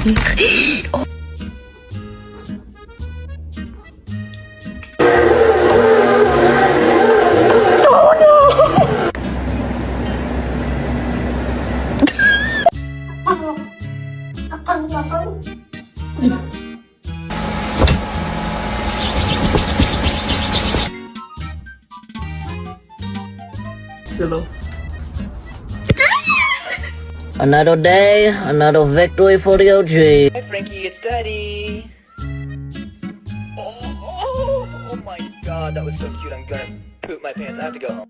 Hello. Another day, another victory for the OG. Hi Frankie, it's Daddy. Oh my god, that was so cute. I'm gonna poop my pants. I have to go home.